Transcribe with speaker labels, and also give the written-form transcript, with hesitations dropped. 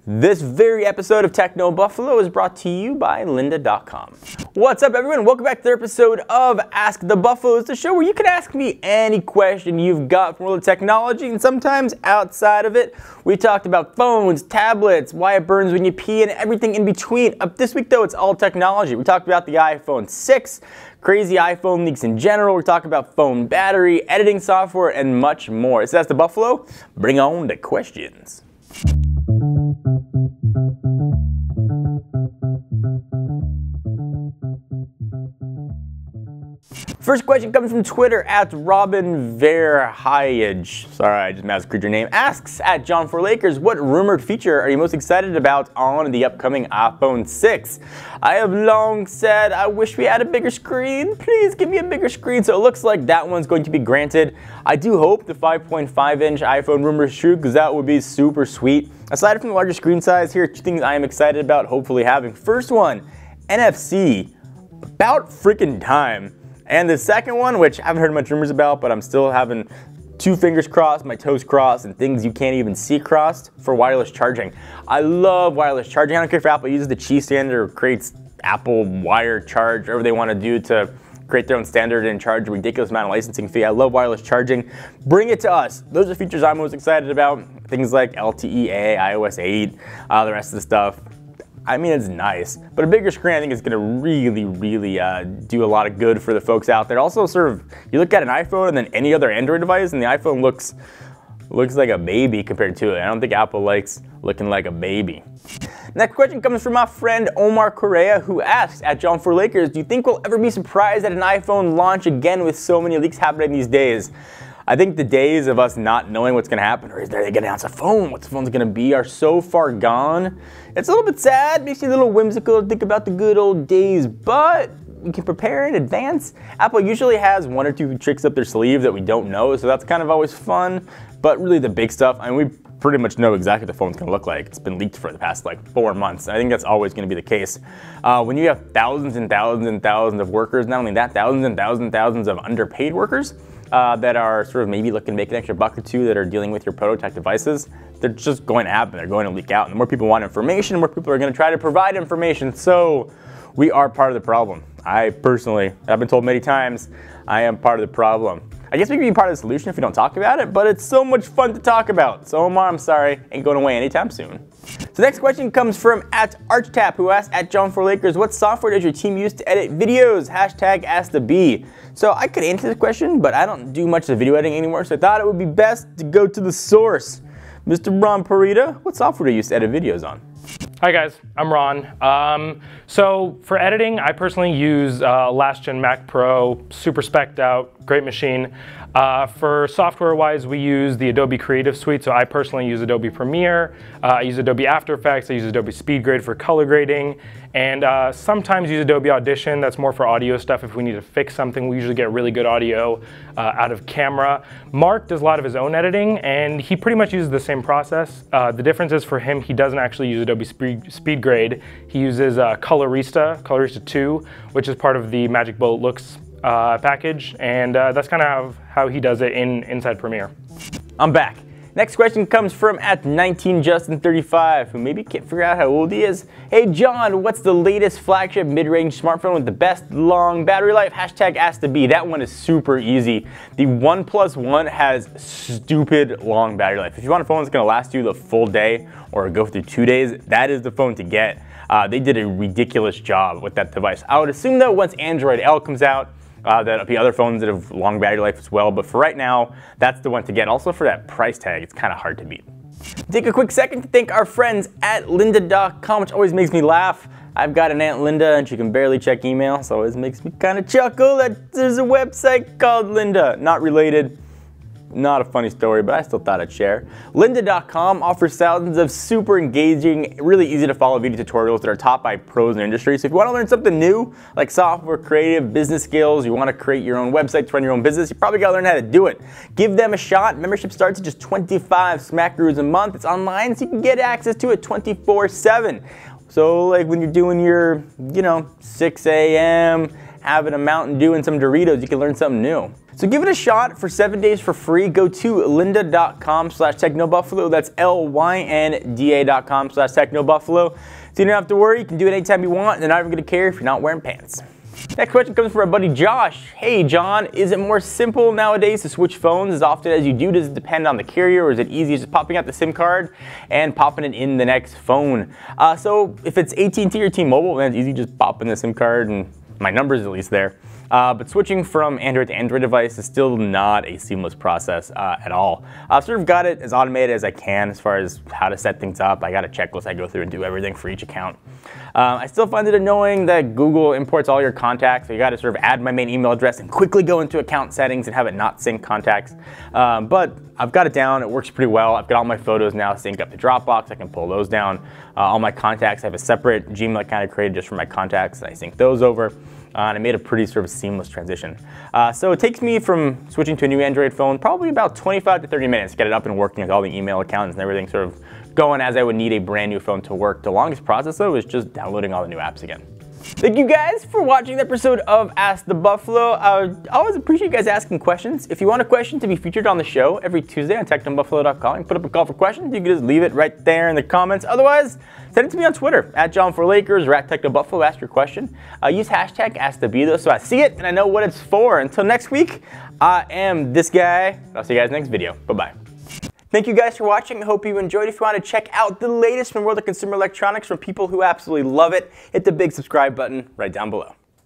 Speaker 1: This very episode of TechnoBuffalo is brought to you by lynda.com. What's up, everyone? Welcome back to the episode of Ask the Buffalo's, the show where you can ask me any question you've got from the world of technology, and sometimes outside of it. We talked about phones, tablets, why it burns when you pee, and everything in between. This week, though, it's all technology. We talked about the iPhone 6, crazy iPhone leaks in general. We're talking about phone battery, editing software, and much more. It's Ask the Buffalo. Bring on the questions. First question comes from Twitter at Robin Verheyage. Sorry, I just massacred your name. Asks at John4Lakers, what rumored feature are you most excited about on the upcoming iPhone 6? I have long said I wish we had a bigger screen. Please give me a bigger screen. So it looks like that one's going to be granted. I do hope the 5.5-inch iPhone rumor is true, because that would be super sweet. Aside from the larger screen size, here are two things I am excited about hopefully having. First one, NFC. About freaking time. And the second one, which I haven't heard much rumors about, but I'm still having two fingers crossed, my toes crossed, and things you can't even see crossed, for wireless charging. I love wireless charging. I don't care if Apple uses the Qi standard or creates Apple wire charge, whatever they want to do to create their own standard and charge a ridiculous amount of licensing fee. I love wireless charging. Bring it to us. Those are features I'm most excited about. Things like LTE, iOS 8, the rest of the stuff. I mean, it's nice, but a bigger screen I think is going to really do a lot of good for the folks out there. Also, sort of, you look at an iPhone and then any other Android device, and the iPhone looks like a baby compared to it. I don't think Apple likes looking like a baby. Next question comes from my friend Omar Correa, who asks at John4Lakers, do you think we'll ever be surprised at an iPhone launch again with so many leaks happening these days? I think the days of us not knowing what's going to happen, or is there they going to announce a phone, what the phone's going to be, are so far gone. It's a little bit sad, makes you a little whimsical to think about the good old days, but we can prepare in advance. Apple usually has one or two tricks up their sleeve that we don't know, so that's kind of always fun. But really the big stuff, I mean, we pretty much know exactly what the phone's going to look like. It's been leaked for the past like 4 months. I think that's always going to be the case. When you have thousands and thousands and thousands of workers, not only that, thousands and thousands and thousands of underpaid workers, that are sort of maybe looking to make an extra buck or two that are dealing with your prototype devices, they're just going to happen. They're going to leak out. And the more people want information, the more people are going to try to provide information. So we are part of the problem. I personally, I've been told many times, I am part of the problem. I guess we can be part of the solution if we don't talk about it, but it's so much fun to talk about. So Omar, I'm sorry, ain't going away anytime soon. So the next question comes from at ArchTap, who asks at John4Lakers, what software does your team use to edit videos? Hashtag #AskTheBee. So I could answer this question, but I don't do much of the video editing anymore, so I thought it would be best to go to the source. Mr. Ron Parita, what software do you use to edit videos on?
Speaker 2: Hi guys, I'm Ron. So for editing, I personally use last gen Mac Pro, super spec'd out, great machine. For software-wise, we use the Adobe Creative Suite. So I personally use Adobe Premiere, I use Adobe After Effects, I use Adobe SpeedGrade for color grading, and sometimes use Adobe Audition. That's more for audio stuff. If we need to fix something, we usually get really good audio out of camera. Mark does a lot of his own editing, and he pretty much uses the same process. The difference is for him, he doesn't actually use Adobe SpeedGrade. He uses Colorista 2, which is part of the Magic Bullet Looks package, and that's kind of how he does it inside Premiere.
Speaker 1: I'm back. Next question comes from at 19Justin35, who maybe can't figure out how old he is. Hey John, what's the latest flagship mid-range smartphone with the best long battery life? Hashtag #AskTheBee. That one is super easy. The OnePlus One has stupid long battery life. If you want a phone that's going to last you the full day or go through 2 days, that is the phone to get. They did a ridiculous job with that device. I would assume though once Android L comes out, there'll be other phones that have long battery life as well, but for right now, that's the one to get. Also for that price tag, it's kind of hard to beat. Take a quick second to thank our friends at lynda.com, which always makes me laugh. I've got an Aunt Linda and she can barely check email, so it always makes me kind of chuckle that there's a website called Lynda. Not related. Not a funny story, but I still thought I'd share. Lynda.com offers thousands of super engaging, really easy to follow video tutorials that are taught by pros in the industry. So if you want to learn something new, like software, creative, business skills, you want to create your own website to run your own business, you probably got to learn how to do it. Give them a shot. Membership starts at just 25 smackaroos a month. It's online, so you can get access to it 24/7. So like when you're doing your, 6 a.m., having a Mountain Dew and some Doritos, you can learn something new. So give it a shot for 7 days for free. Go to lynda.com/technobuffalo. That's lynda.com/technobuffalo. So you don't have to worry. You can do it anytime you want. They're not even going to care if you're not wearing pants. Next question comes from our buddy Josh. Hey John, is it more simple nowadays to switch phones as often as you do? Does it depend on the carrier, or is it easy just popping out the SIM card and popping it in the next phone? So if it's AT&T or T-Mobile, then it's easy, just pop in the SIM card and my number's at least there. But switching from Android to Android device is still not a seamless process at all. I've sort of got it as automated as I can as far as how to set things up. I got a checklist I go through and do everything for each account. I still find it annoying that Google imports all your contacts, so you got to sort of add my main email address and quickly go into account settings and have it not sync contacts. But I've got it down, it works pretty well. I've got all my photos now synced up to Dropbox, I can pull those down. All my contacts, I have a separate Gmail account I created just for my contacts, and I sync those over. And I made a pretty sort of seamless transition. So it takes me from switching to a new Android phone probably about 25 to 30 minutes to get it up and working with all the email accounts and everything sort of going as I would need a brand new phone to work. The longest process though is just downloading all the new apps again. Thank you guys for watching the episode of Ask the Buffalo. I always appreciate you guys asking questions. If you want a question to be featured on the show every Tuesday on TechnoBuffalo.com, you can put up a call for questions. You can just leave it right there in the comments. Otherwise, send it to me on Twitter, @John4Lakers or @TechnoBuffalo. Ask your question. Use hashtag AskTheBee so I see it and I know what it's for. Until next week, I am this guy. I'll see you guys next video. Bye-bye. Thank you guys for watching. I hope you enjoyed. If you want to check out the latest from the world of consumer electronics from people who absolutely love it, hit the big subscribe button right down below.